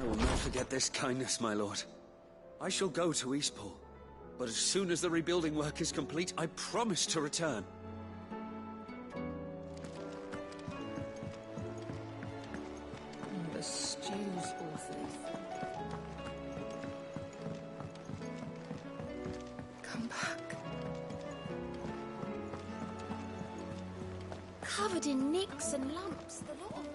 I will not forget this kindness, my lord. I shall go to Eastpool, but as soon as the rebuilding work is complete, I promise to return. The stew's awfully thick. Come back. Covered in nicks and lumps, the lot of them.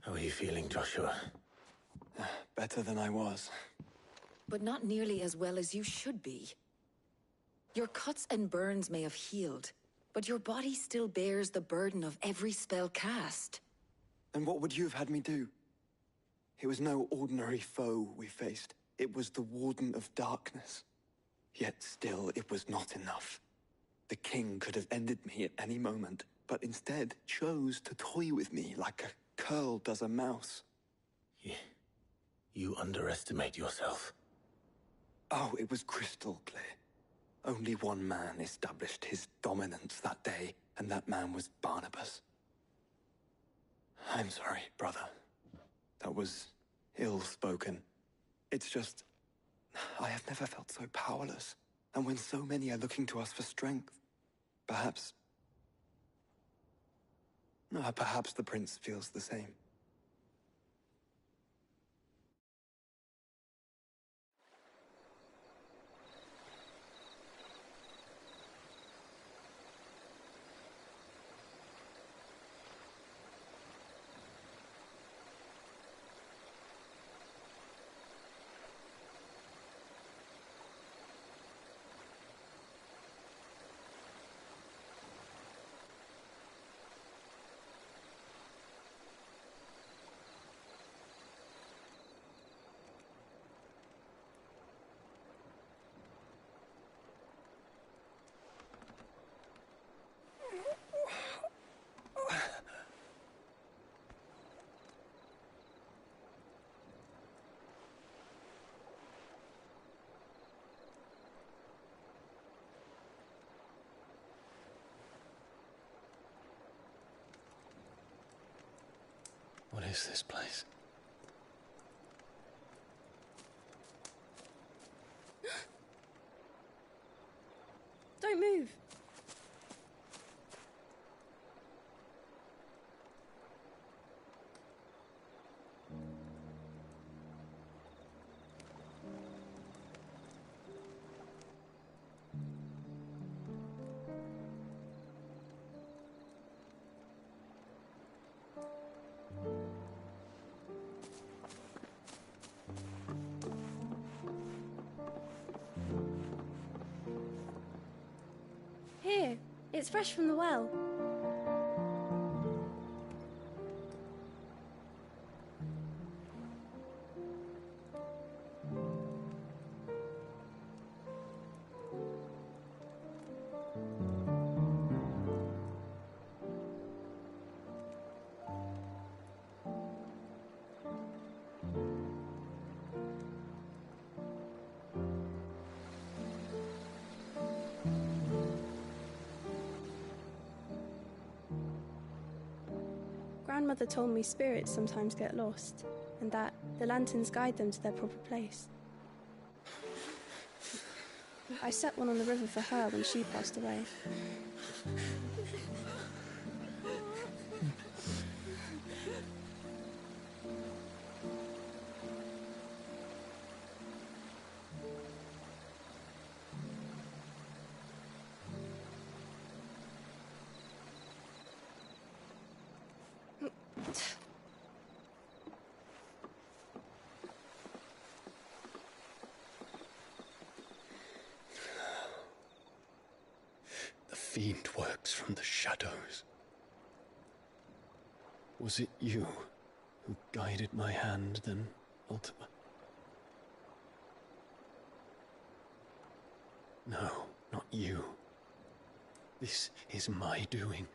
How are you feeling, Joshua? Better than I was. But not nearly as well as you should be. Your cuts and burns may have healed, but your body still bears the burden of every spell cast. And what would you have had me do? It was no ordinary foe we faced. It was the Warden of Darkness. Yet still, it was not enough. The king could have ended me at any moment, but instead chose to toy with me like a curl does a mouse. You underestimate yourself. Oh, it was crystal clear. Only one man established his dominance that day, and that man was Barnabas. I'm sorry, brother. That was ill-spoken. It's just, I have never felt so powerless. And when so many are looking to us for strength, perhaps the prince feels the same. What is this place? Don't move. Here, it's fresh from the well. Grandmother told me spirits sometimes get lost, and that the lanterns guide them to their proper place. I set one on the river for her when she passed away. The fiend works from the shadows. Was it you who guided my hand, then ultimately? No, not you. This is my doing,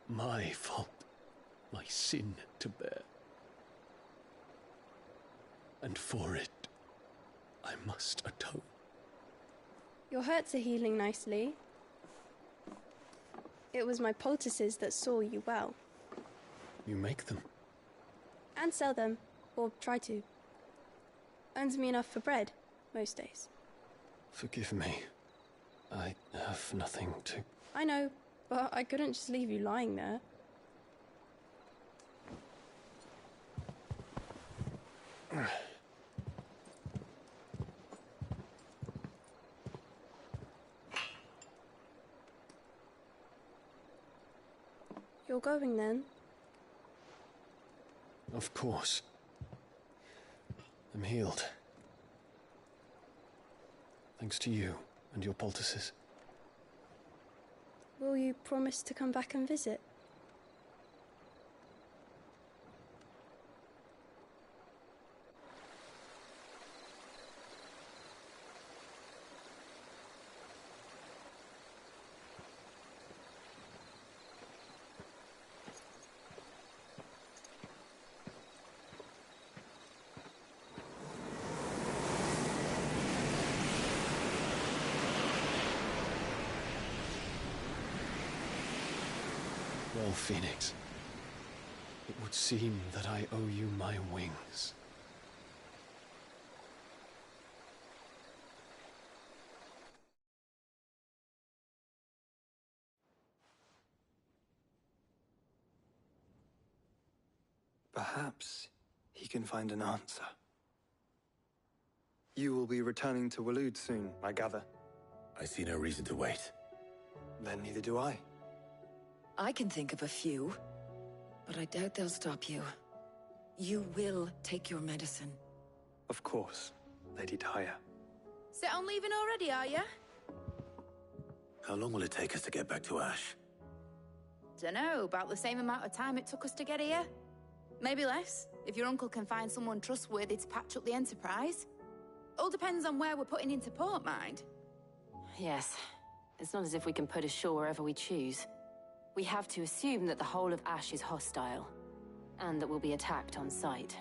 my fault, my sin to bear. and for it, I must atone. Your hurts are healing nicely. It was my poultices that saw you well. You make them? And sell them, or try to. Earns me enough for bread, most days. Forgive me. I have nothing to... I know, but I couldn't just leave you lying there. You're going then? Of course. I'm healed. Thanks to you and your poultices. Will you promise to come back and visit? Well, Phoenix, it would seem that I owe you my wings. Perhaps he can find an answer. You will be returning to Waloed soon, I gather. I see no reason to wait. Then neither do I. I can think of a few, but I doubt they'll stop you. You will take your medicine. Of course, Lady Daya. Set on leaving already, are you? How long will it take us to get back to Ash? Dunno, about the same amount of time it took us to get here. Maybe less, if your uncle can find someone trustworthy to patch up the Enterprise. All depends on where we're putting into port, mind. Yes. It's not as if we can put ashore wherever we choose. We have to assume that the whole of Ash is hostile, and that we'll be attacked on sight.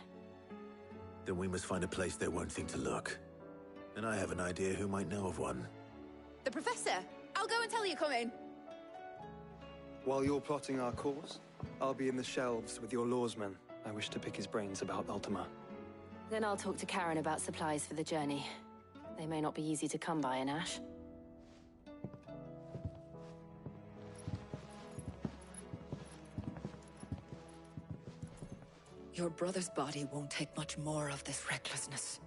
Then we must find a place they won't think to look. And I have an idea who might know of one. The Professor! I'll go and tell you come in. While you're plotting our course, I'll be in the shelves with your lawsman. I wish to pick his brains about Ultima. Then I'll talk to Karen about supplies for the journey. They may not be easy to come by in Ash. Your brother's body won't take much more of this recklessness.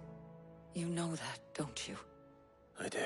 You know that, don't you? I do.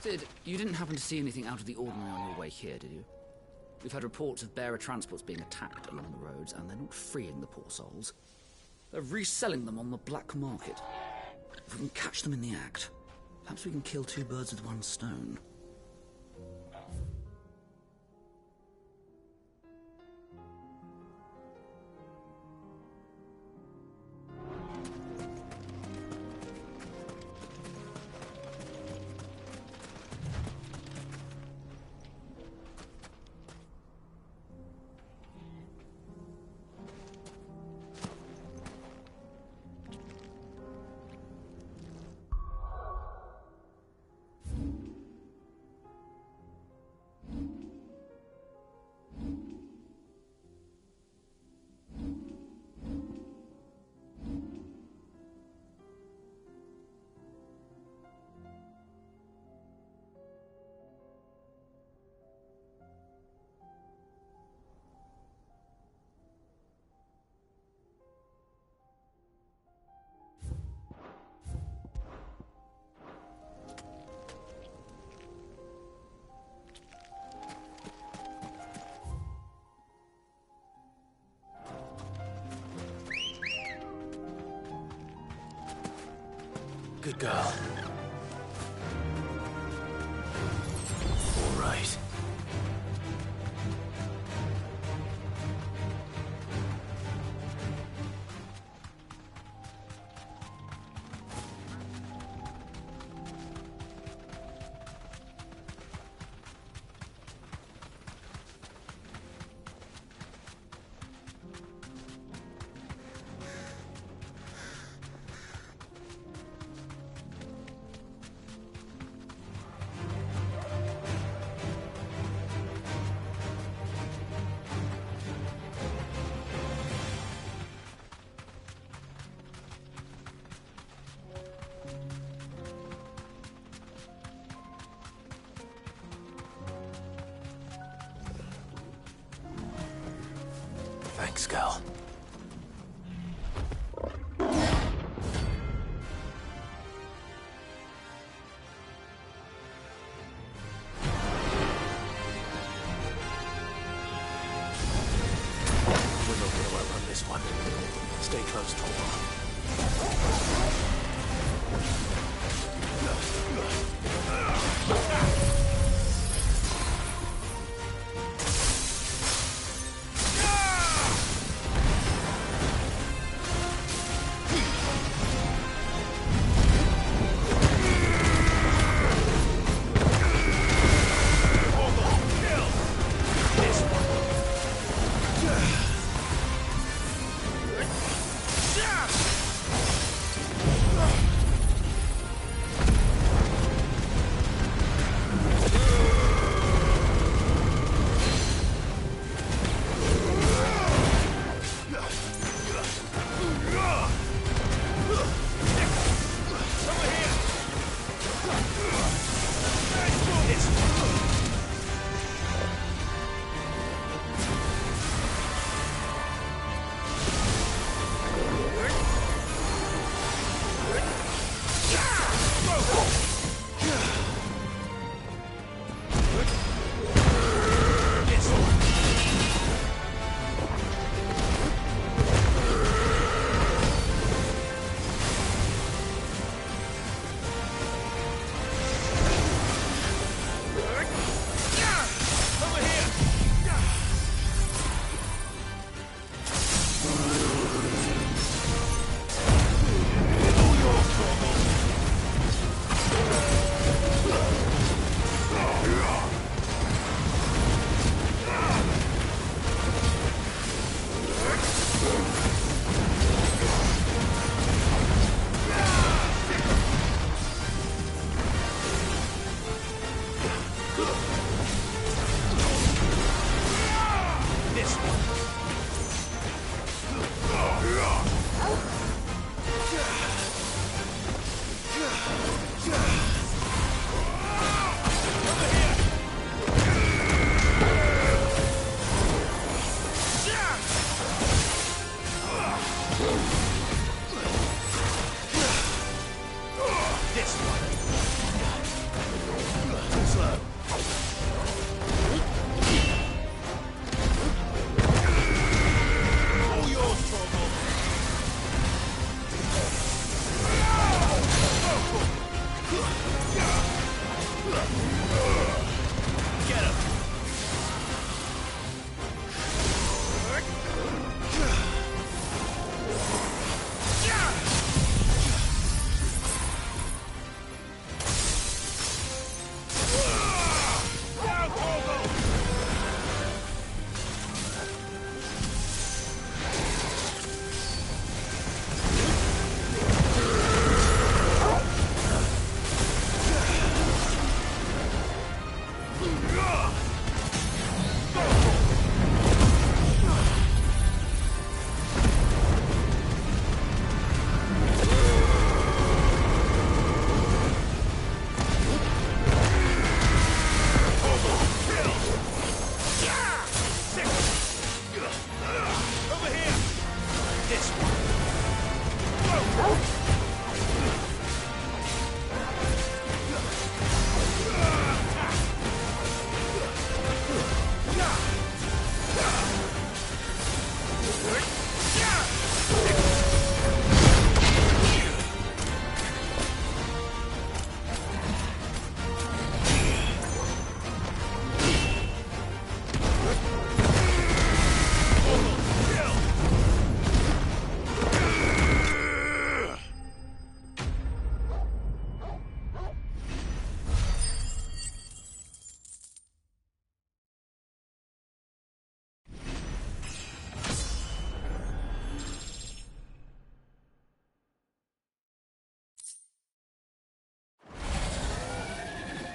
Sid, you didn't happen to see anything out of the ordinary on your way here, did you? We've had reports of bearer transports being attacked along the roads, and they're not freeing the poor souls. They're reselling them on the black market. If we can catch them in the act, perhaps we can kill two birds with one stone. Good girl. All right. Thanks, girl. We're not gonna outrun this one. Stay close,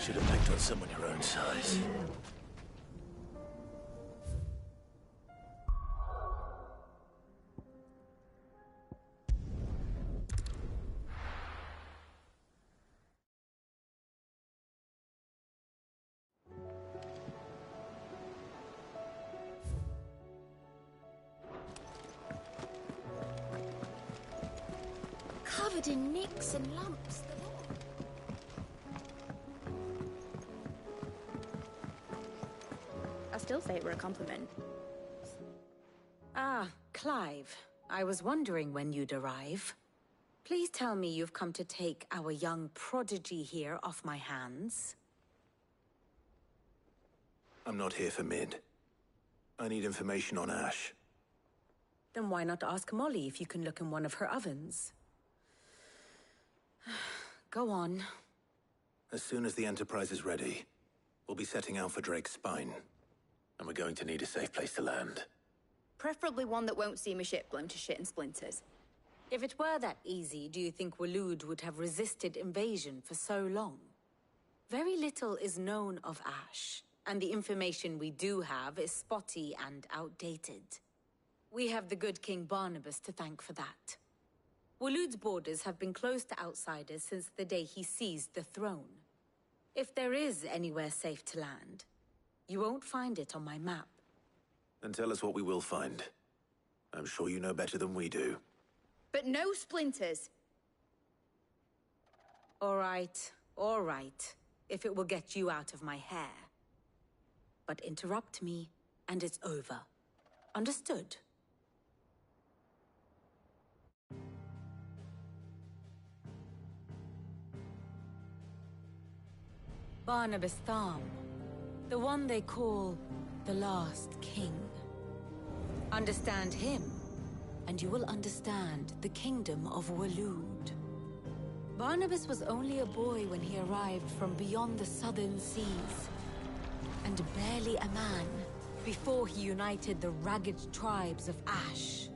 Should have picked on someone your own size. Covered in nicks and lumps. I still say it were a compliment. Ah, Clive. I was wondering when you'd arrive. Please tell me you've come to take our young prodigy here off my hands. I'm not here for Mid. I need information on Ash. Then why not ask Molly if you can look in one of her ovens? Go on. As soon as the Enterprise is ready, we'll be setting out for Drake's Spine. And we're going to need a safe place to land. Preferably one that won't see my ship blown to shit and splinters. If it were that easy, do you think Waloed would have resisted invasion for so long? Very little is known of Ash, and the information we do have is spotty and outdated. We have the good King Barnabas to thank for that. Waloed's borders have been closed to outsiders since the day he seized the throne. If there is anywhere safe to land, you won't find it on my map. Then tell us what we will find. I'm sure you know better than we do. But no splinters. All right. If it will get you out of my hair. But interrupt me, and it's over. Understood? Barnabas Tharm. The one they call the Last King. Understand him, and you will understand the kingdom of Waloed. Barnabas was only a boy when he arrived from beyond the southern seas, and barely a man before he united the ragged tribes of Ash.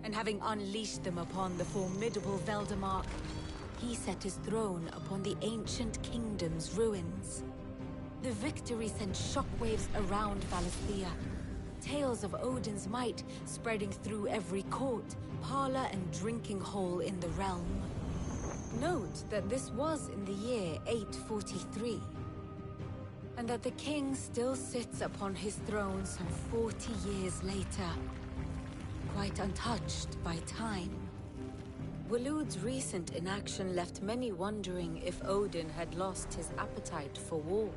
And having unleashed them upon the formidable Veldamark, he set his throne upon the ancient kingdom's ruins. The victory sent shockwaves around Valisthea. Tales of Odin's might spreading through every court, parlor, and drinking hole in the realm. Note that this was in the year 843, and that the king still sits upon his throne some 40 years later, quite untouched by time. Waloed's recent inaction left many wondering if Odin had lost his appetite for war.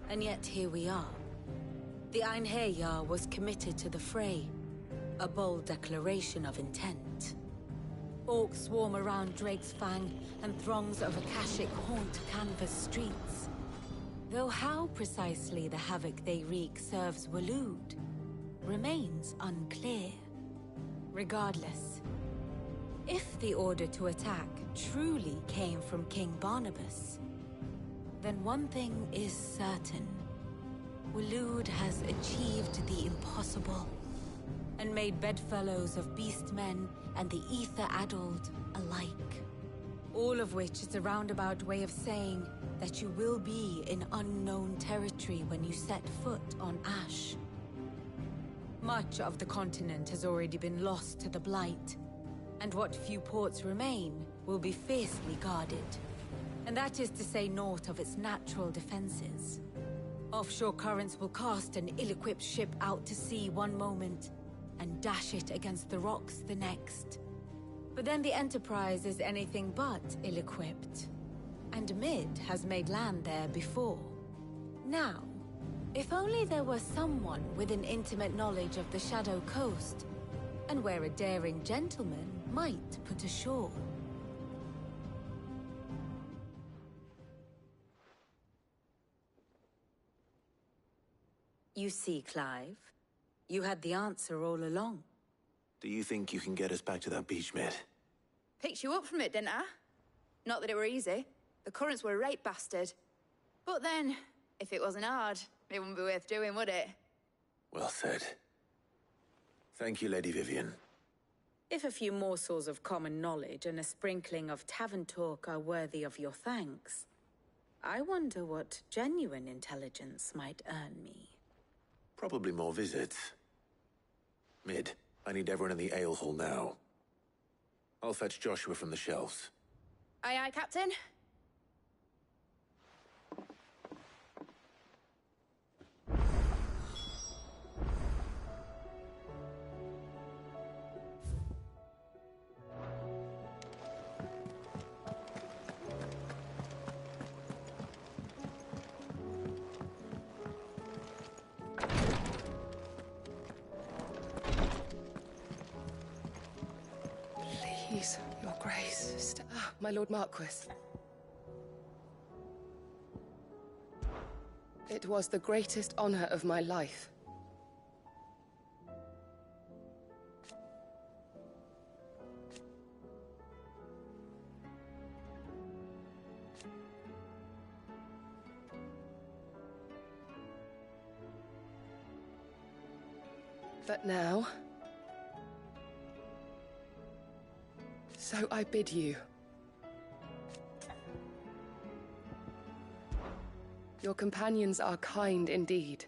And yet here we are. The Einherjar was committed to the fray, a bold declaration of intent. Orcs swarm around Drake's Fang, and throngs of Akashic haunt Canvas streets. Though how precisely the havoc they wreak serves Waloed remains unclear. Regardless, if the order to attack truly came from King Barnabas, then one thing is certain. Waloed has achieved the impossible, and made bedfellows of beastmen and the ether-addled alike. All of which is a roundabout way of saying that you will be in unknown territory when you set foot on Ash. Much of the continent has already been lost to the Blight, and what few ports remain will be fiercely guarded. And that is to say naught of its natural defenses. Offshore currents will cast an ill-equipped ship out to sea one moment, and dash it against the rocks the next. But then the Enterprise is anything but ill-equipped. And Mid has made land there before. Now, if only there were someone with an intimate knowledge of the Shadow Coast, and where a daring gentleman might put ashore. You see, Clive, you had the answer all along. Do you think you can get us back to that beach, Mid? Picked you up from it, didn't I? Not that it were easy. The currents were a right bastard. But then, if it wasn't hard, it wouldn't be worth doing, would it? Well said. Thank you, Lady Vivian. If a few morsels of common knowledge and a sprinkling of tavern talk are worthy of your thanks, I wonder what genuine intelligence might earn me. Probably more visits. Mid, I need everyone in the ale hall now. I'll fetch Joshua from the shelves. Aye, aye, Captain. Please, Your Grace. My Lord Marquis. It was the greatest honor of my life. But now... so I bid you. Your companions are kind indeed.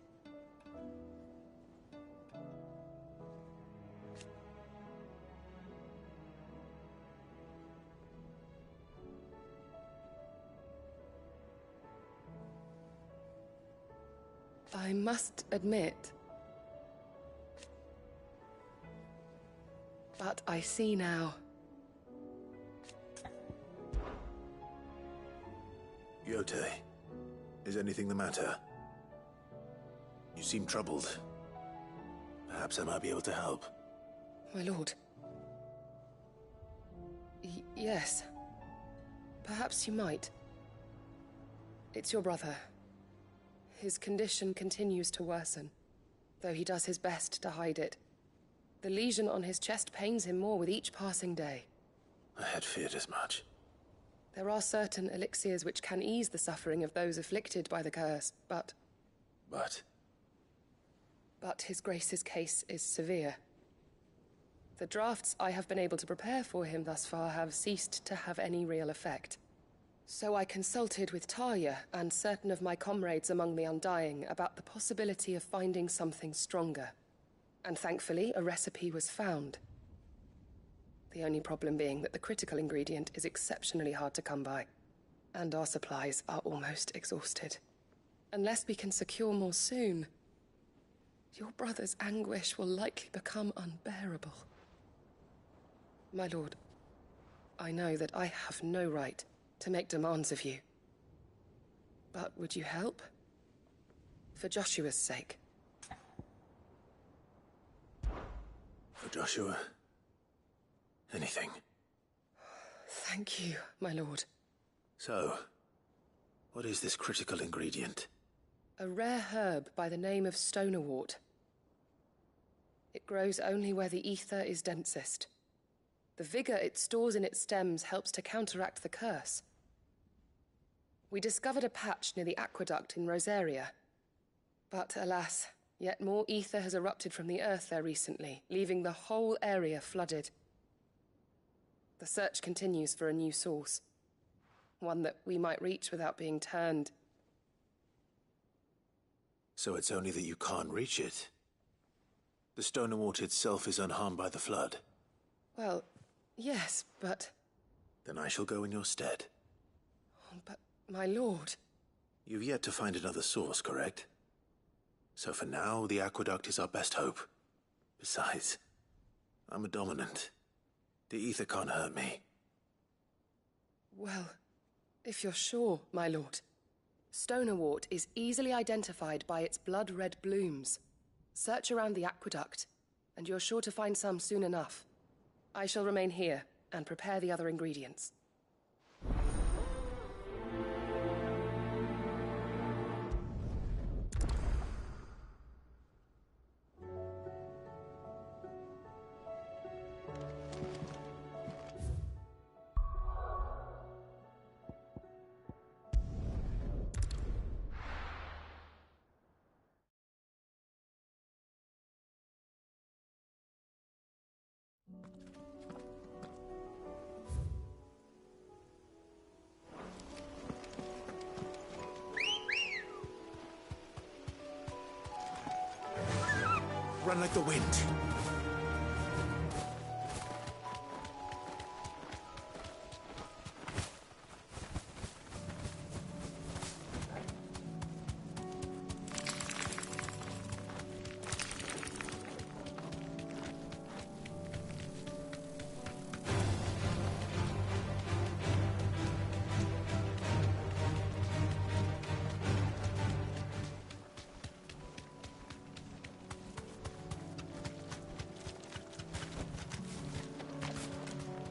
I must admit, but I see now. Yote, is anything the matter? You seem troubled. Perhaps I might be able to help. My lord. Yes. Perhaps you might. It's your brother. His condition continues to worsen, though he does his best to hide it. The lesion on his chest pains him more with each passing day. I had feared as much. There are certain elixirs which can ease the suffering of those afflicted by the curse, but... But His Grace's case is severe. The drafts I have been able to prepare for him thus far have ceased to have any real effect. So I consulted with Talia and certain of my comrades among the Undying about the possibility of finding something stronger. And thankfully, a recipe was found. The only problem being that the critical ingredient is exceptionally hard to come by, and our supplies are almost exhausted. Unless we can secure more soon, your brother's anguish will likely become unbearable. My lord, I know that I have no right to make demands of you. But would you help? For Joshua's sake. for Joshua, anything. Thank you, my lord. So, what is this critical ingredient? A rare herb by the name of stonerwort. It grows only where the ether is densest. The vigor it stores in its stems helps to counteract the curse. We discovered a patch near the aqueduct in Rosaria. But alas, yet more ether has erupted from the earth there recently, leaving the whole area flooded. The search continues for a new source. One that we might reach without being turned. So it's only that you can't reach it? The stonerwort itself is unharmed by the flood? Well, yes, but... Then I shall go in your stead. But, my lord... You've yet to find another source, correct? So for now, the aqueduct is our best hope. Besides, I'm a dominant. The ether can't hurt me. Well, if you're sure, my lord. Stonewort is easily identified by its blood-red blooms. Search around the aqueduct, and you're sure to find some soon enough. I shall remain here and prepare the other ingredients. Run like the wind.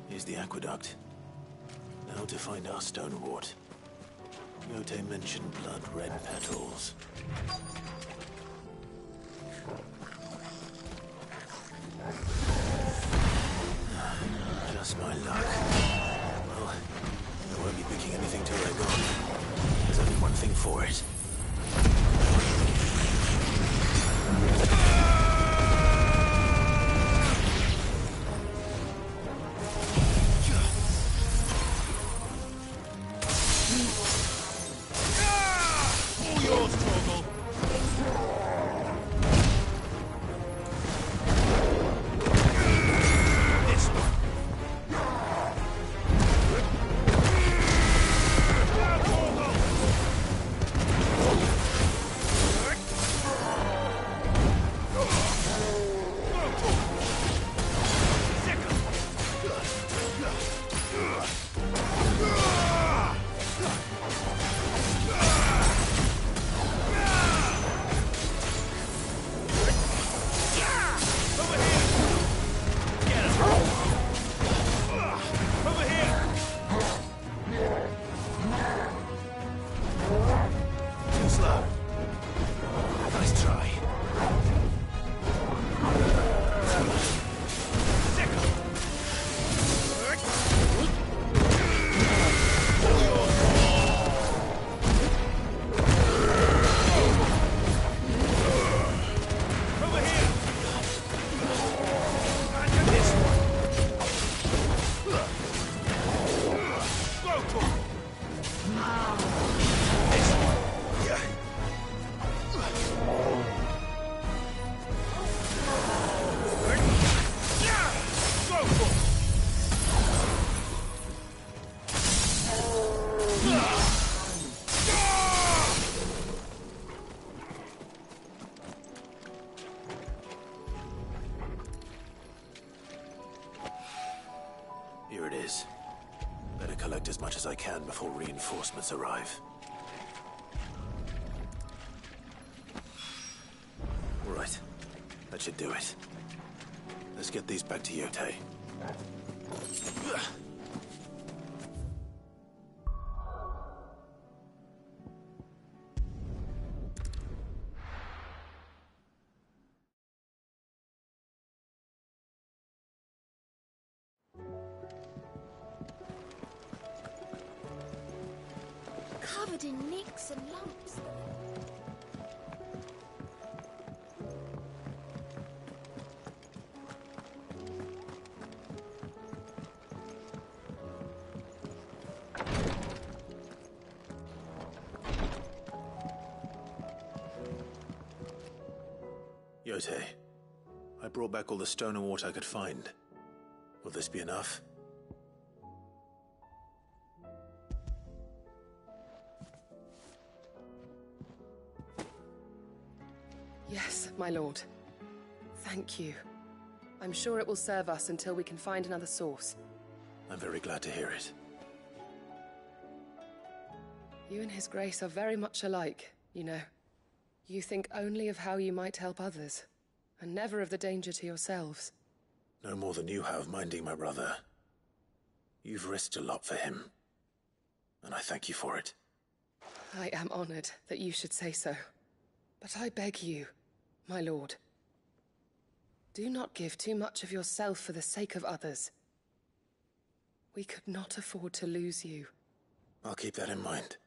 Here's the aqueduct. Now to find our stonewort. Yote mentioned blood-red petals. Just my luck. Well, I won't be picking anything till they're gone. There's only one thing for it. Here it is. Better collect as much as I can before reinforcements arrive. All right. That should do it. Let's get these back to Yote. Covered in nicks and lumps. Yote, I brought back all the stonewort I could find. Will this be enough? Yes, my lord. Thank you. I'm sure it will serve us until we can find another source. I'm very glad to hear it. You and His Grace are very much alike, you know. You think only of how you might help others, and never of the danger to yourselves. No more than you have minding my brother. You've risked a lot for him, and I thank you for it. I am honored that you should say so. But I beg you, my lord, do not give too much of yourself for the sake of others. We could not afford to lose you. I'll keep that in mind.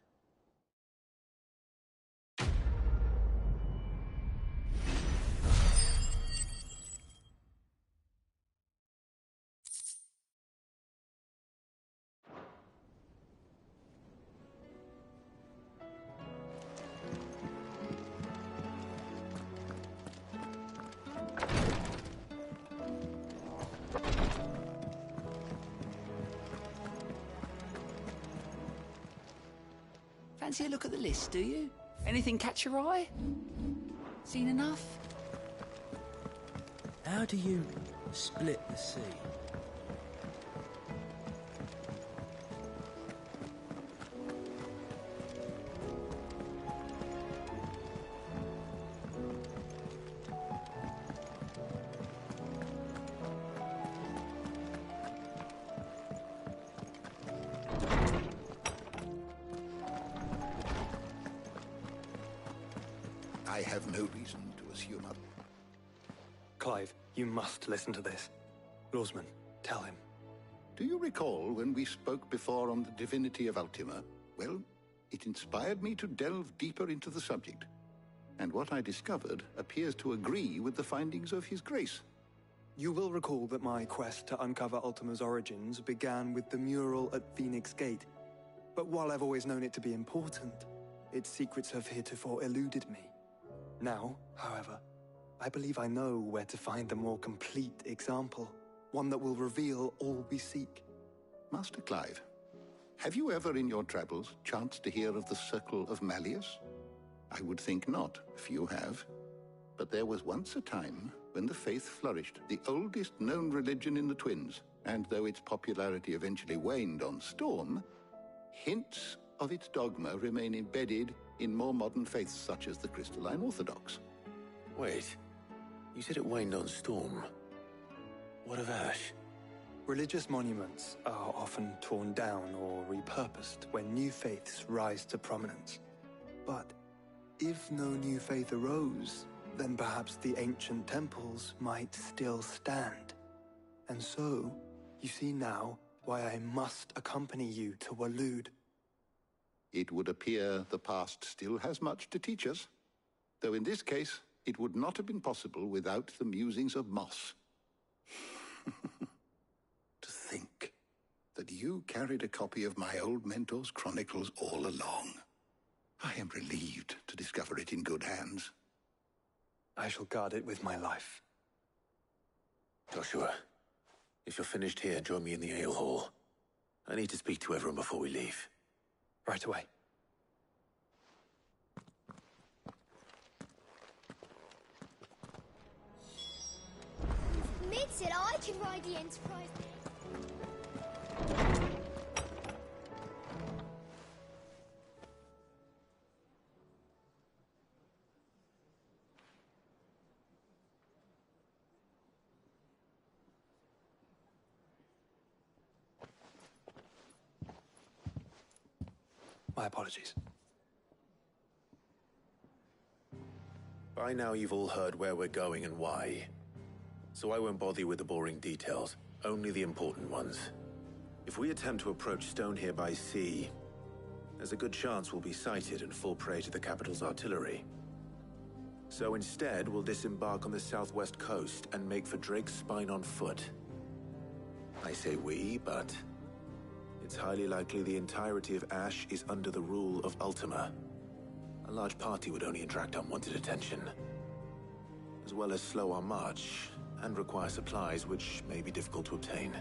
Fancy a look at the list, do you? Anything catch your eye? Seen enough? How do you split the sea? I have no reason to assume a... Clive, you must listen to this. Lawsman, tell him. Do you recall when we spoke before on the divinity of Ultima? Well, it inspired me to delve deeper into the subject. And what I discovered appears to agree with the findings of His Grace. You will recall that my quest to uncover Ultima's origins began with the mural at Phoenix Gate. But while I've always known it to be important, its secrets have heretofore eluded me. Now, however, I believe I know where to find the more complete example, one that will reveal all we seek. Master Clive, have you ever in your travels chanced to hear of the Circle of Malleus? I would think not, few have. But there was once a time when the faith flourished, the oldest known religion in the Twins, and though its popularity eventually waned on Storm, hints of its dogma remain embedded in more modern faiths such as the Crystalline Orthodox. Wait, you said it waned on Storm. What of Ash? Religious monuments are often torn down or repurposed when new faiths rise to prominence. But if no new faith arose, then perhaps the ancient temples might still stand. And so, you see now why I must accompany you to Waloed. It would appear the past still has much to teach us, though in this case, it would not have been possible without the musings of Moss. To think that you carried a copy of my old mentor's chronicles all along. I am relieved to discover it in good hands. I shall guard it with my life. Joshua, if you're finished here, join me in the ale hall. I need to speak to everyone before we leave. Right away. Mid said I can ride the Enterprise. My apologies. By now you've all heard where we're going and why. So I won't bother you with the boring details, only the important ones. If we attempt to approach Stone here by sea, there's a good chance we'll be sighted and fall prey to the capital's artillery. So instead, we'll disembark on the southwest coast and make for Drake's Spine on foot. I say we, but it's highly likely the entirety of Ash is under the rule of Ultima. A large party would only attract unwanted attention, as well as slow our march and require supplies which may be difficult to obtain.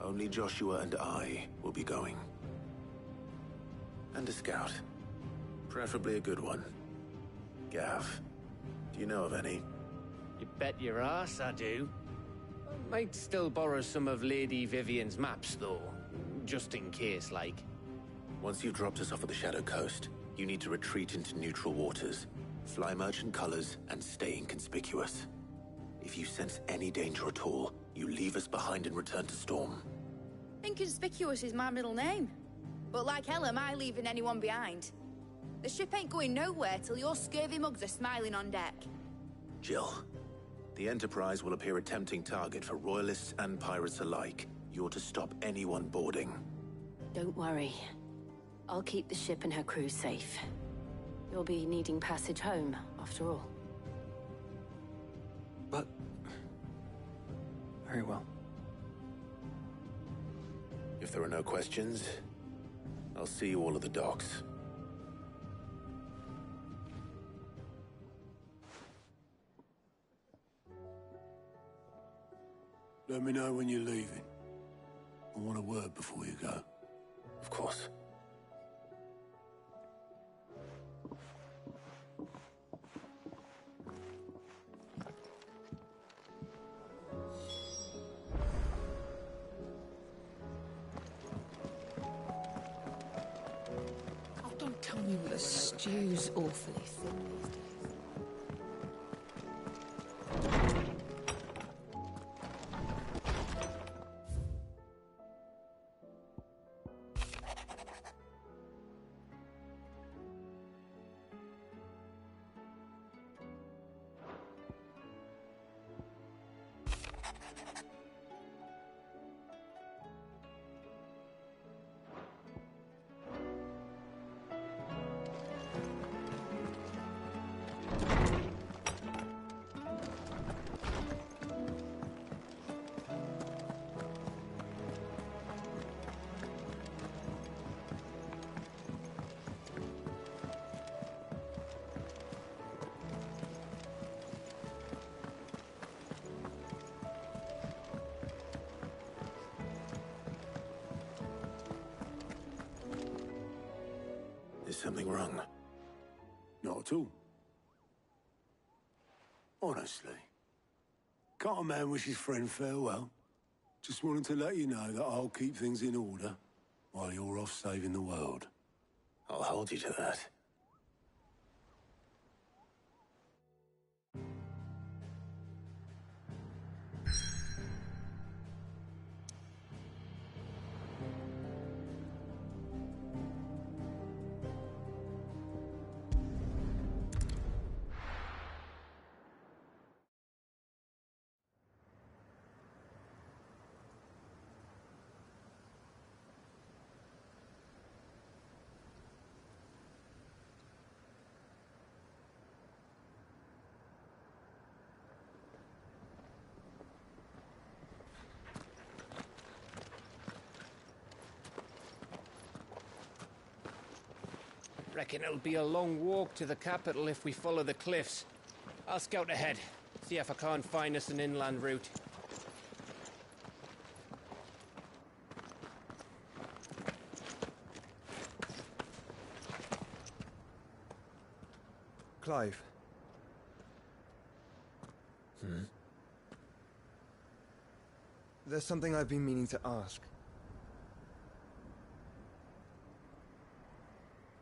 Only Joshua and I will be going. And a scout. Preferably a good one. Gav, do you know of any? You bet your ass I do. Might still borrow some of Lady Vivian's maps, though. Just in case, like. Once you've dropped us off at the Shadow Coast, you need to retreat into neutral waters, fly merchant colors, and stay inconspicuous. If you sense any danger at all, you leave us behind and return to Storm. Inconspicuous is my middle name. But like hell am I leaving anyone behind. The ship ain't going nowhere till your scurvy mugs are smiling on deck. Jill, the Enterprise will appear a tempting target for royalists and pirates alike. You're to stop anyone boarding. Don't worry. I'll keep the ship and her crew safe. You'll be needing passage home, after all. But... very well. If there are no questions, I'll see you all at the docks. Let me know when you're leaving. I want a word before you go. Of course. Oh, don't tell me the stew's awfully thin these days. Is something wrong? Not at all. Honestly. Can't a man wish his friend farewell? Just wanted to let you know that I'll keep things in order while you're off saving the world. I'll hold you to that. Reckon it'll be a long walk to the capital if we follow the cliffs. I'll scout ahead, see if I can't find us an inland route. Clive. There's something I've been meaning to ask.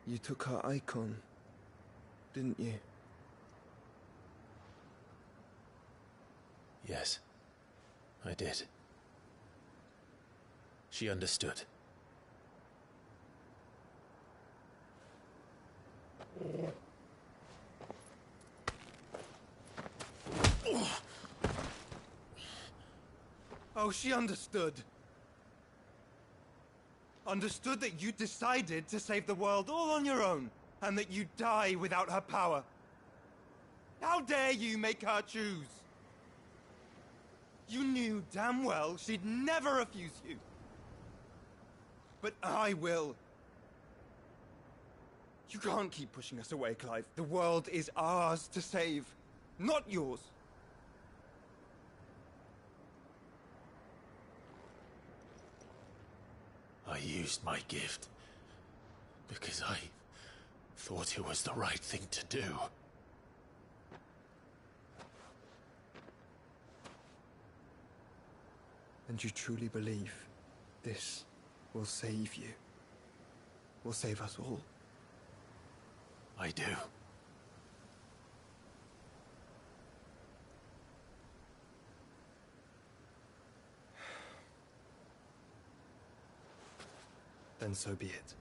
You took her icon, didn't you? Yes, I did. She understood. Oh, she understood. Understood that you decided to save the world all on your own, and that you'd die without her power. How dare you make her choose? You knew damn well she'd never refuse you. But I will. You can't keep pushing us away, Clive. The world is ours to save, not yours. I used my gift because I thought it was the right thing to do. And you truly believe this will save you? Will save us all? I do. Then so be it.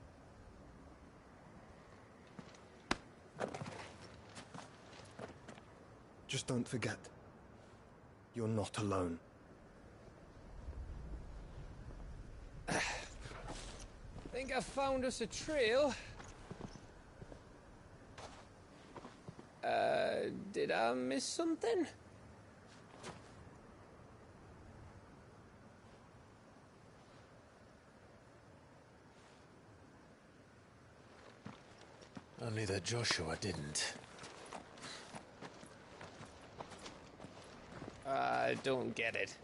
Just don't forget, you're not alone. Think I found us a trail. Did I miss something? Only that Joshua didn't. I don't get it.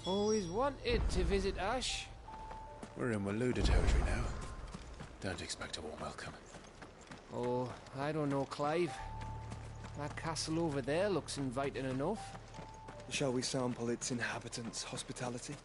Always wanted to visit Ash. We're in Waluda territory now. Don't expect a warm welcome. Oh, I don't know, Clive. That castle over there looks inviting enough. Shall we sample its inhabitants' hospitality?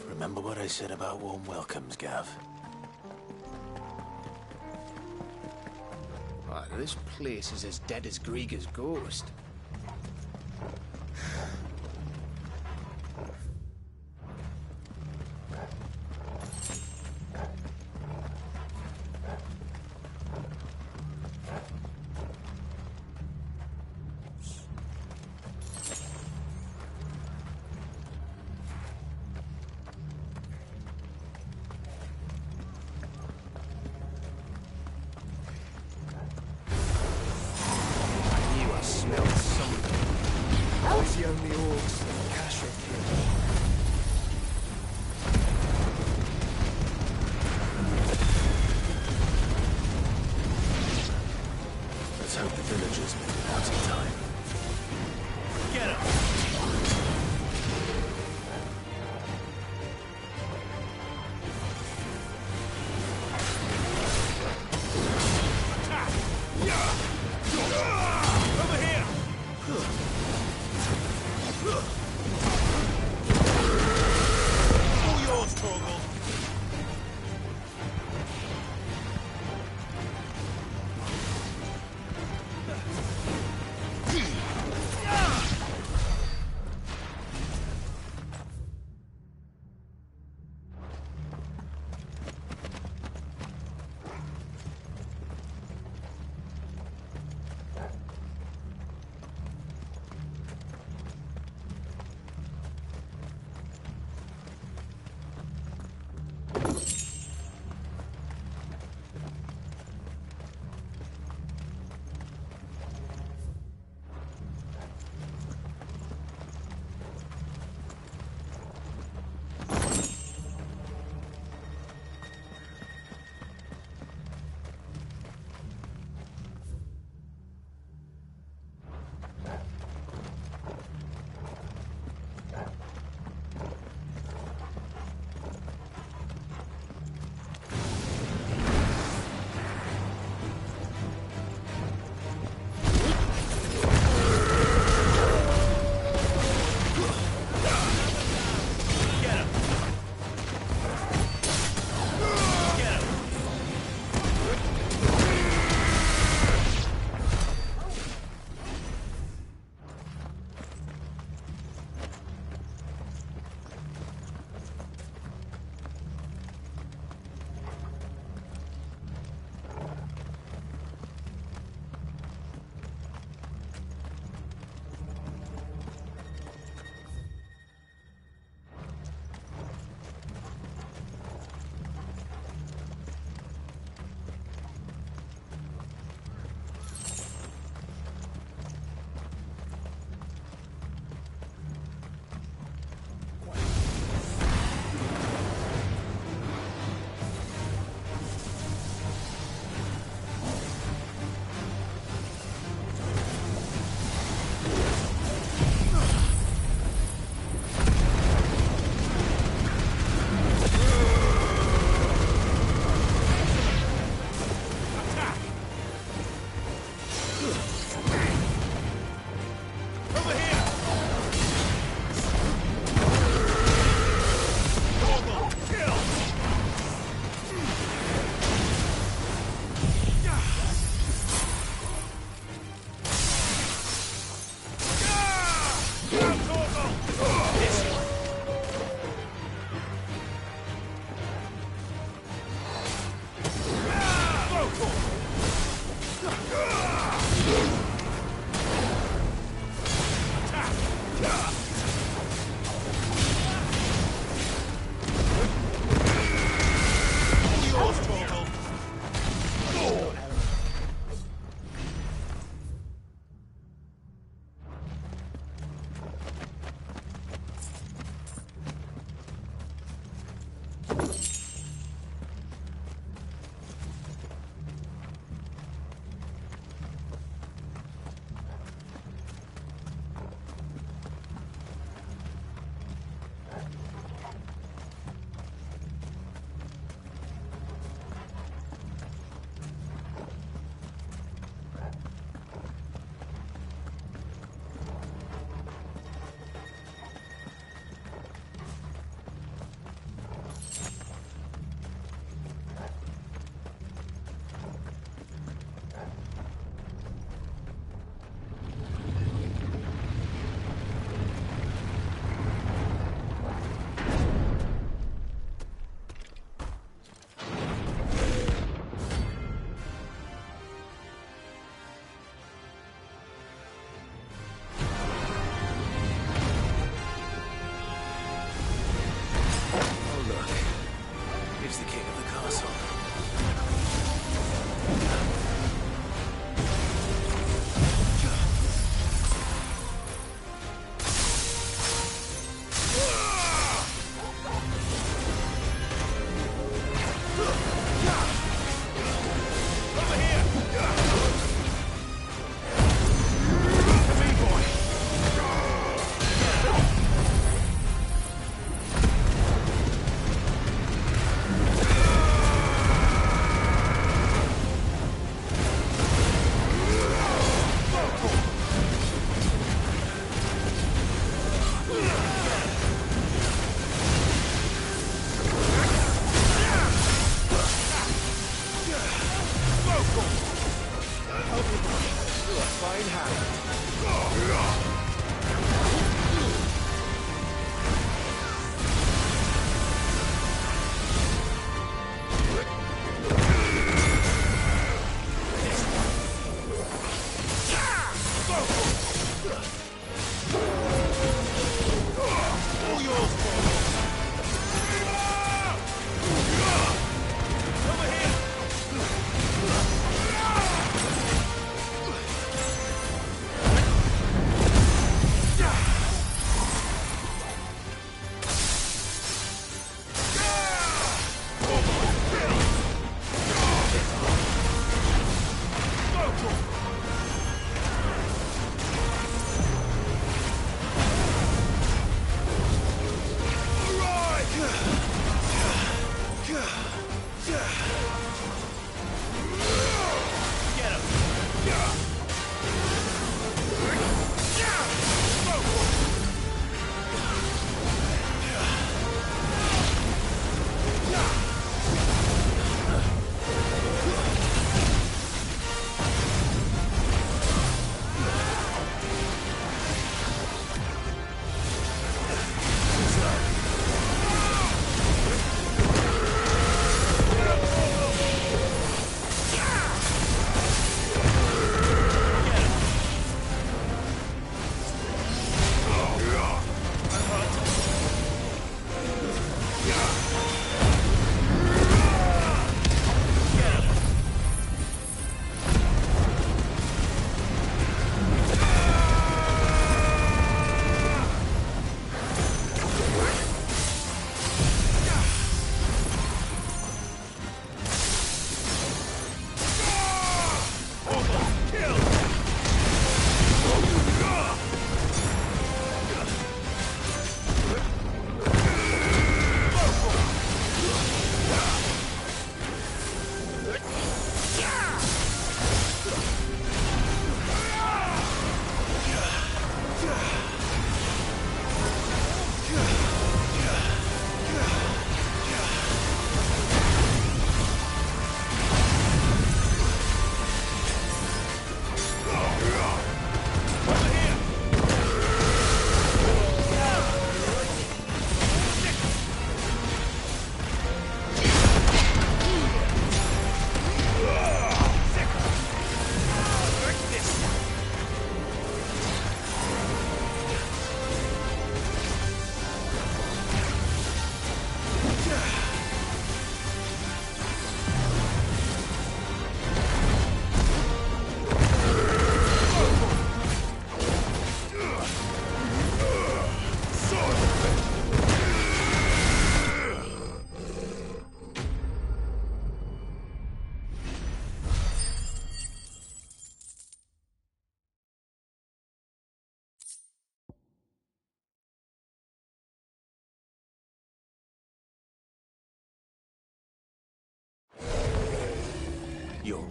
Remember what I said about warm welcomes, Gav? Ah, this place is as dead as Grieger's ghost. I smelled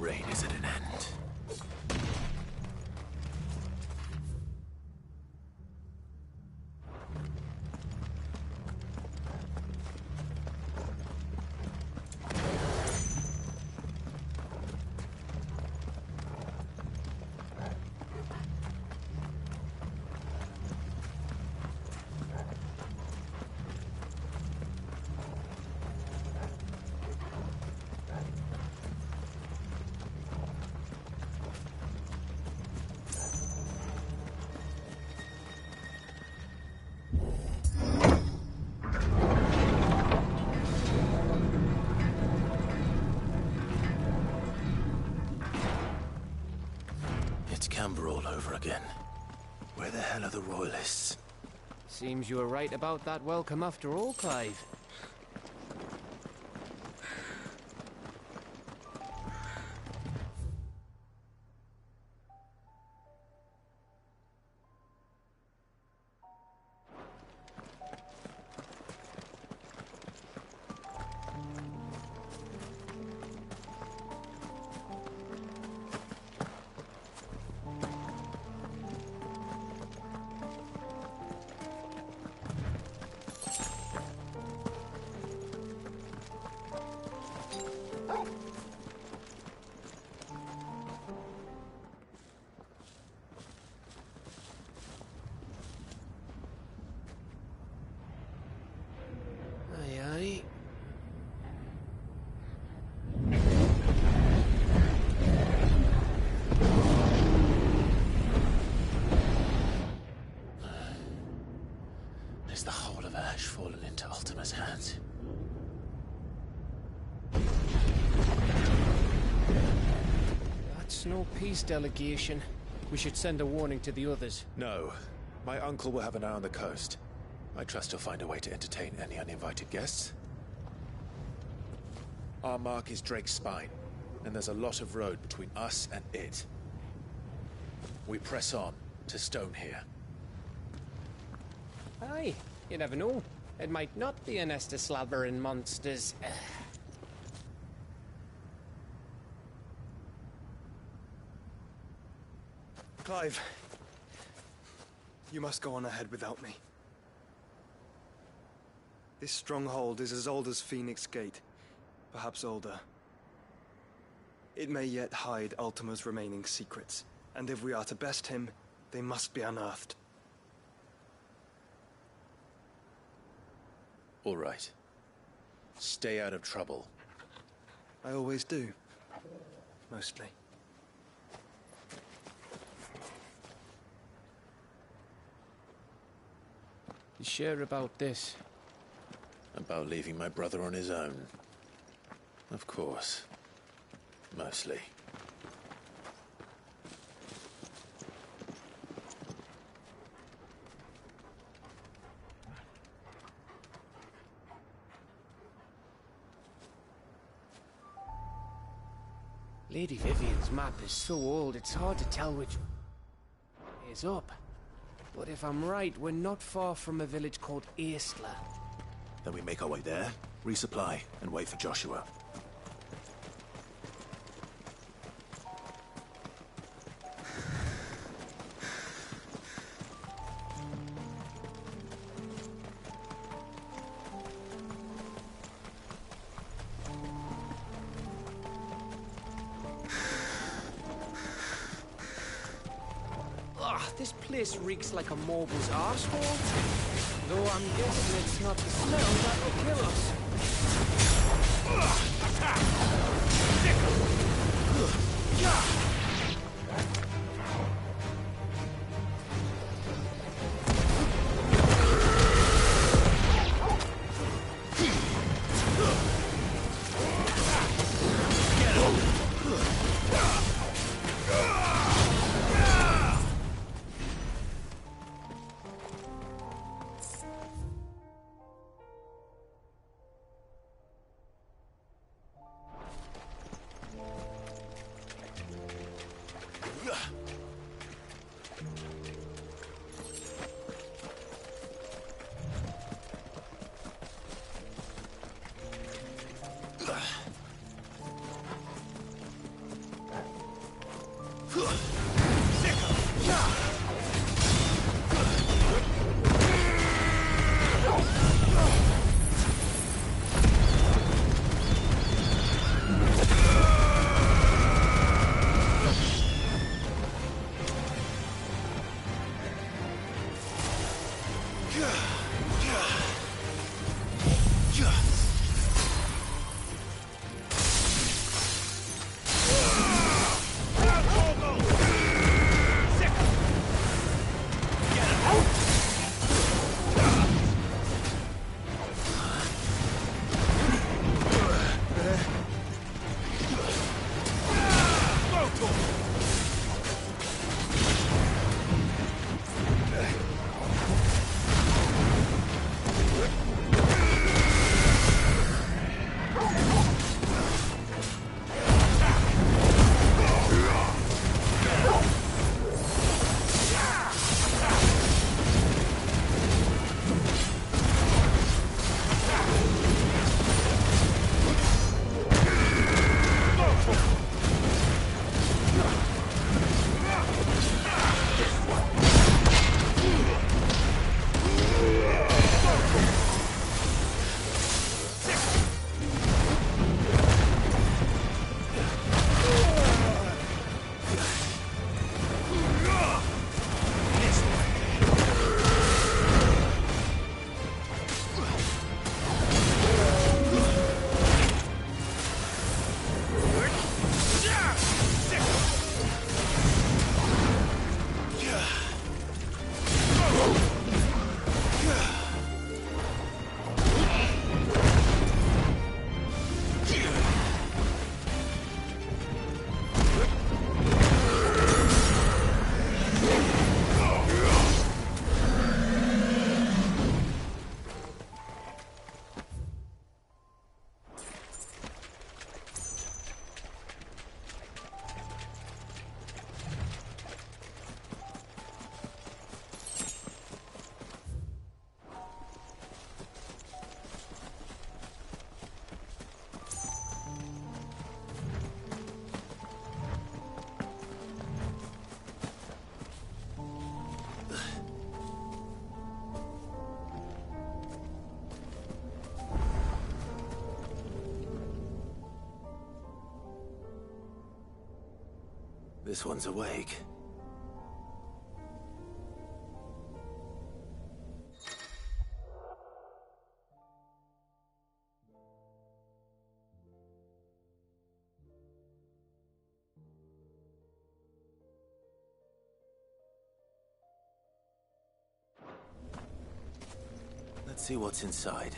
reign is at an end. Camber all over again. Where the hell are the royalists? Seems you were right about that welcome after all, Clive. Is the whole of Ash fallen into Ultima's hands? That's no peace delegation. We should send a warning to the others. No. My uncle will have an eye on the coast. I trust he'll find a way to entertain any uninvited guests. Our mark is Drake's Spine, and there's a lot of road between us and it. We press on to Stone here. Aye, you never know. It might not be a nest of slabbering monsters. Clive, you must go on ahead without me. This stronghold is as old as Phoenix Gate, perhaps older. It may yet hide Ultima's remaining secrets, and if we are to best him, they must be unearthed. All right. Stay out of trouble. I always do. Mostly. You sure about this? About leaving my brother on his own? Of course. Mostly. Lady Vivian's map is so old, it's hard to tell which is up. But if I'm right, we're not far from a village called Eastla. Then we make our way there, resupply, and wait for Joshua. This place reeks like a moble's arsehole. Though I'm guessing it's not the smell that will kill us. This one's awake. Let's see what's inside.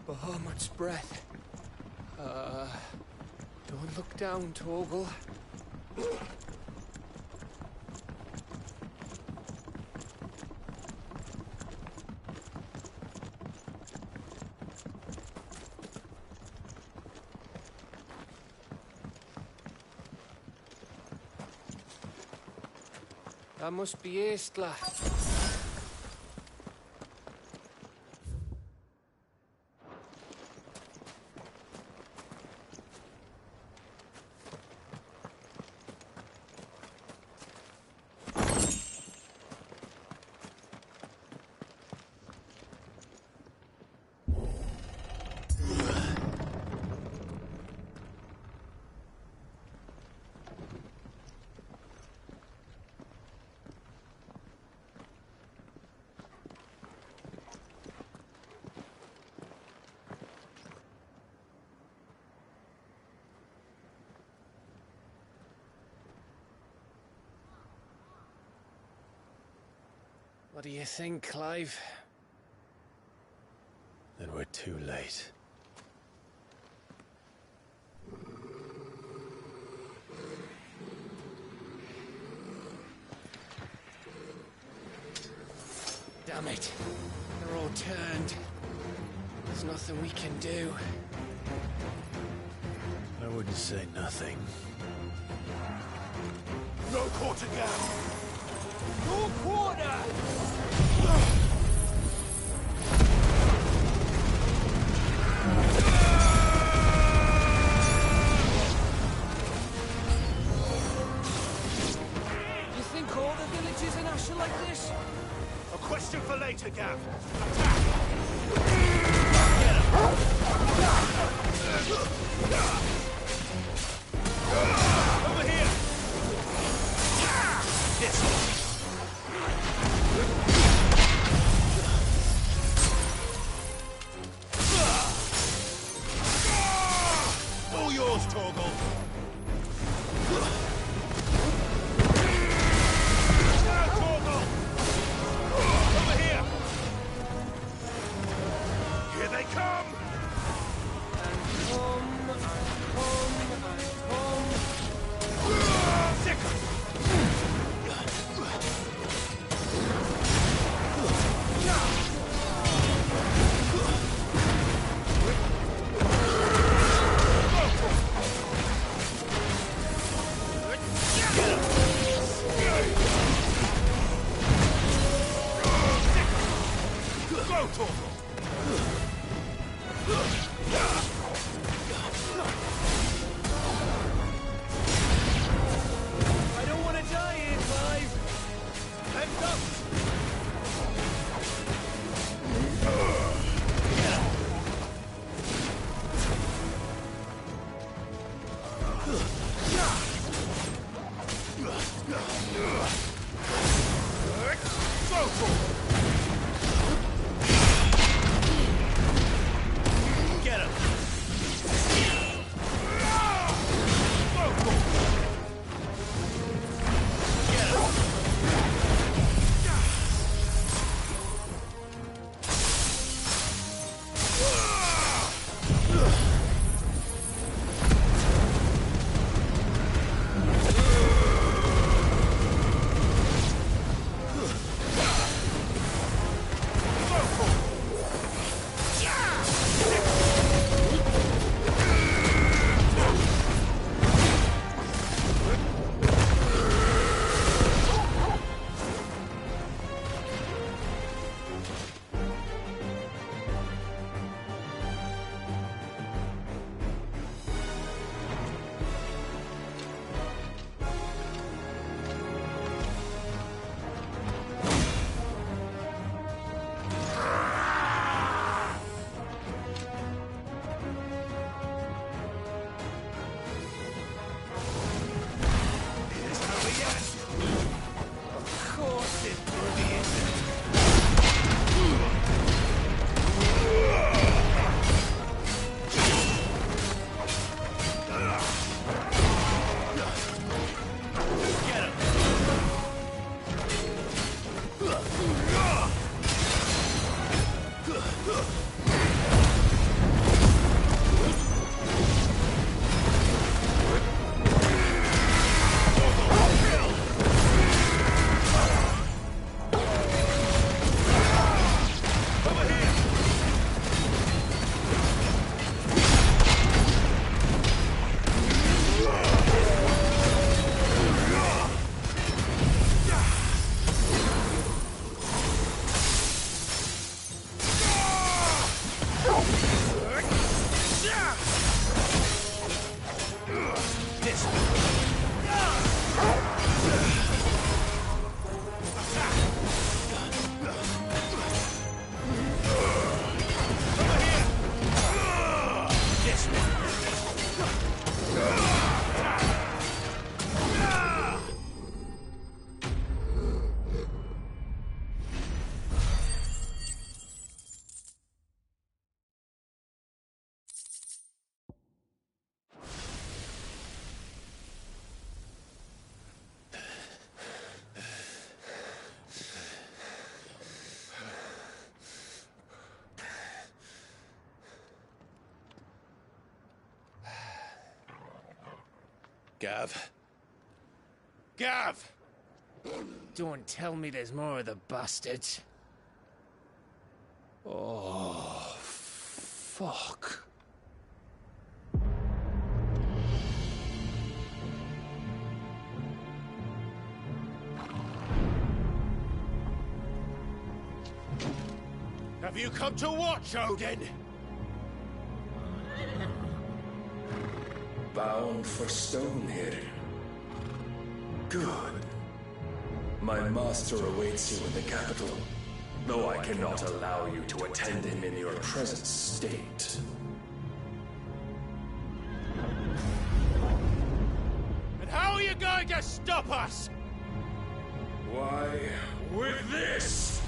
Bahamut's breath. Don't look down, Torgal. That must be Aistla. What do you think, Clive? Then we're too late. Damn it. They're all turned. There's nothing we can do. I wouldn't say nothing. No quarter gap! No quarter! You think all the villages in Asher like this? A question for later, Gav. Over here! This all yours, Torgal. Now, Torgal! Over here! Here they come! I don't want to die here, Clive. Hands up. Get him! Gav. Gav! Don't tell me there's more of the bastards. Oh, fuck. Have you come to watch, Odin? Bound for Stonehill. Good. My master awaits you in the capital, though I cannot allow you to attend him in your present state. And how are you going to stop us? Why, with this!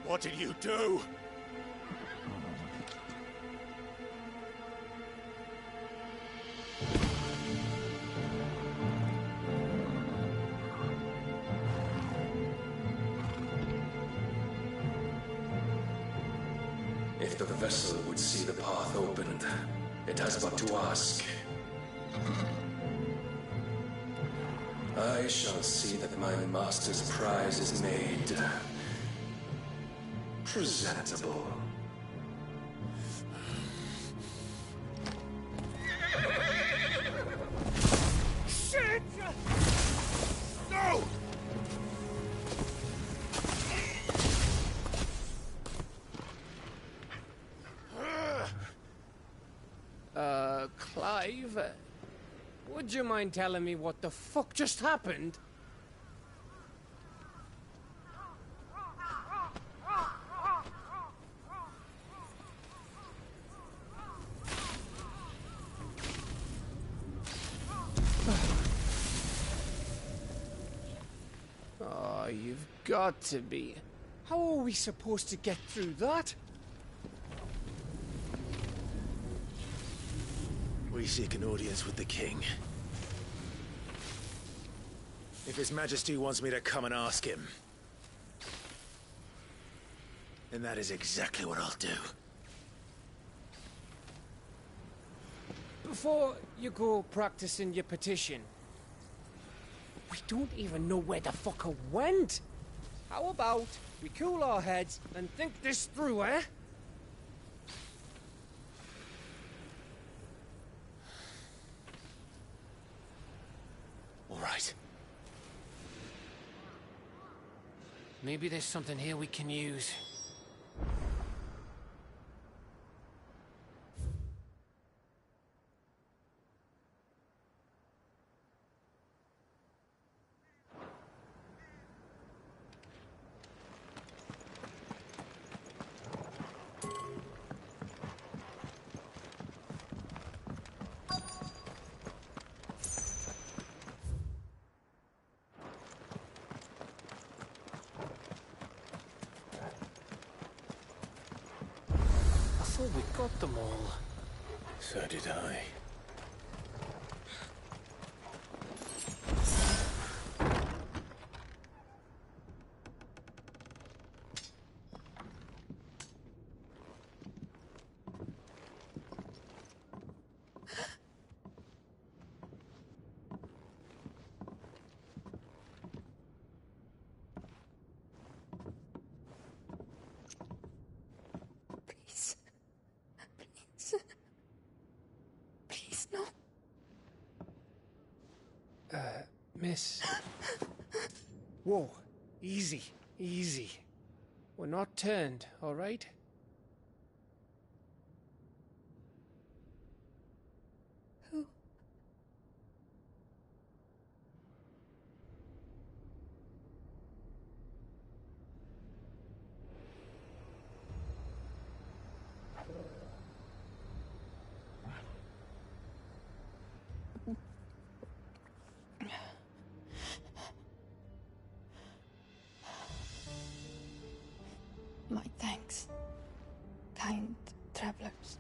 What did you do? If the vessel would see the path opened, it has but to ask. I shall see that my master's prize is made presentable. Shit! No! Clive, would you mind telling me what the fuck just happened? Oh, you've got to be. How are we supposed to get through that? We seek an audience with the king. If His Majesty wants me to come and ask him, then that is exactly what I'll do. Before you go practicing your petition, we don't even know where the fucker went. How about we cool our heads and think this through, eh? All right. Maybe there's something here we can use. I thought we got them all. So did I. Miss. Whoa. Easy. Easy. We're not turned, all right? Who? My thanks, kind travelers.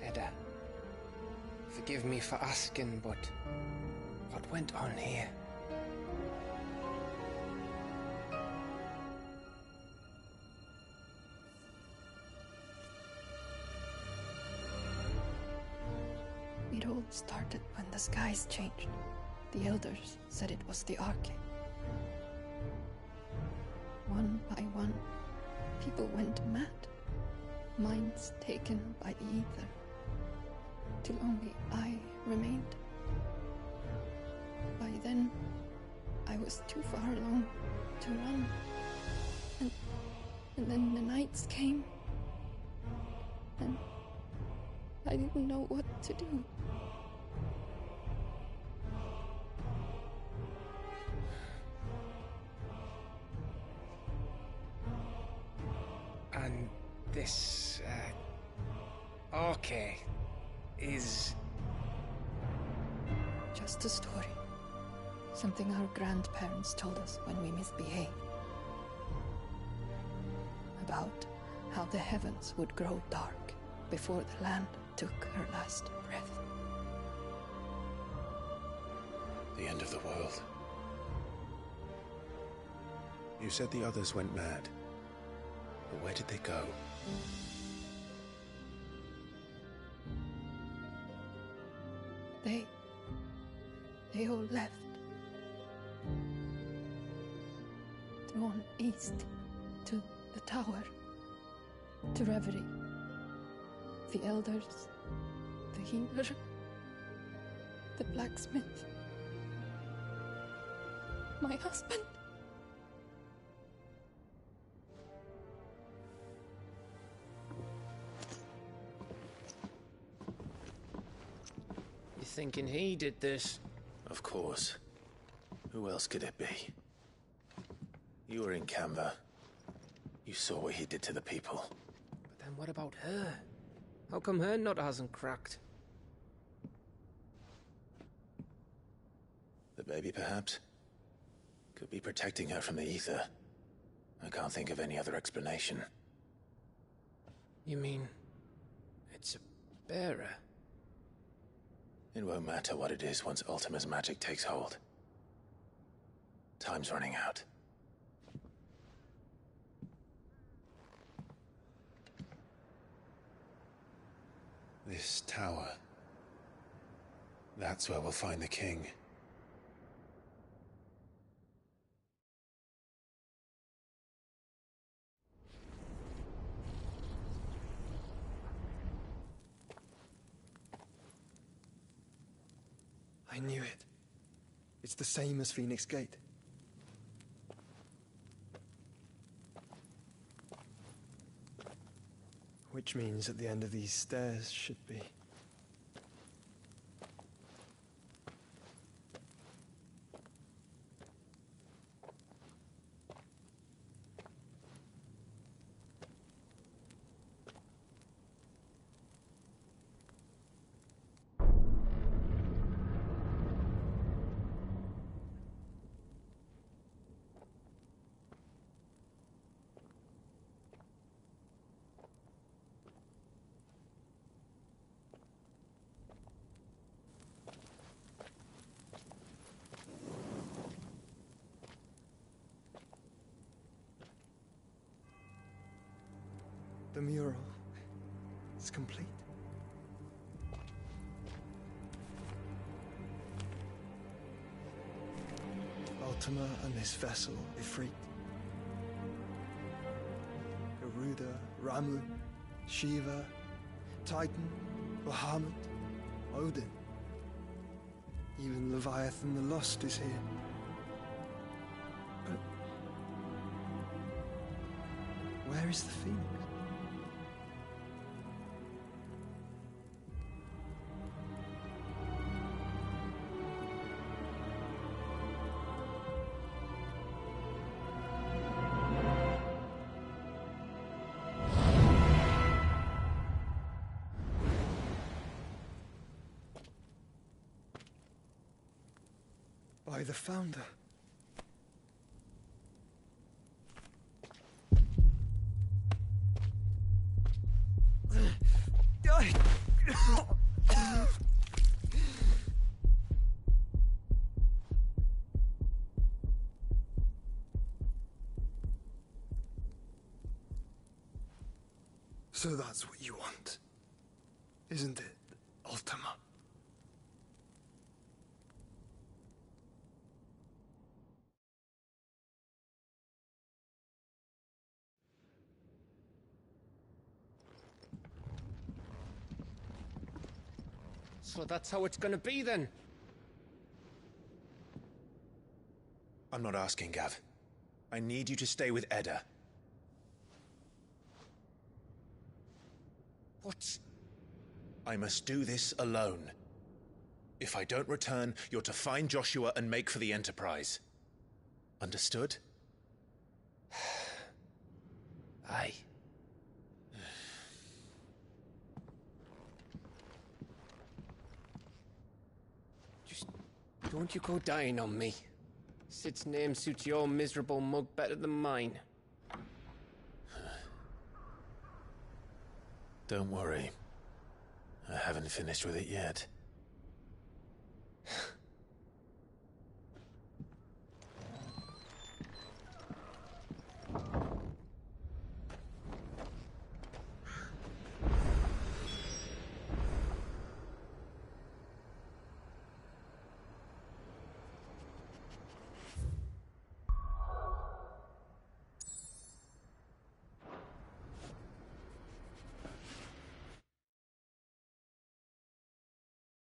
Edda, forgive me for asking, but what went on here? It all started when the skies changed. The elders said it was the Arcade. One by one, people went mad. Minds taken by the ether. Till only I remained. By then, I was too far along to run. And then the nights came. And I didn't know what to do. And this, Arcade is... Just a story. Something our grandparents told us when we misbehaved. About how the heavens would grow dark before the land took her last breath. The end of the world. You said the others went mad. But where did they go? They all left. Drawn east to the tower, to reverie. The elders, the healer, the blacksmith, my husband. You thinking he did this? Of course. Who else could it be? You were in Canva. You saw what he did to the people. But then what about her? How come her nut hasn't cracked? The baby, perhaps? Could be protecting her from the ether. I can't think of any other explanation. You mean... it's a bearer? It won't matter what it is once Ultima's magic takes hold. Time's running out. This tower. That's where we'll find the king. I knew it. It's the same as Phoenix Gate. Which means at the end of these stairs should be... The mural is complete. Ultima and this vessel, Ifrit. Garuda, Ramu, Shiva, Titan, Bahamut, Odin. Even Leviathan the Lost is here. But where is the Phoenix? By the Founder. So that's what you want, isn't it, Ultima? So that's how it's gonna be then? I'm not asking, Gav. I need you to stay with Edda. What? I must do this alone. If I don't return, you're to find Joshua and make for the Enterprise. Understood? Aye. Just don't you go dying on me. Sid's name suits your miserable mug better than mine. Don't worry. I haven't finished with it yet.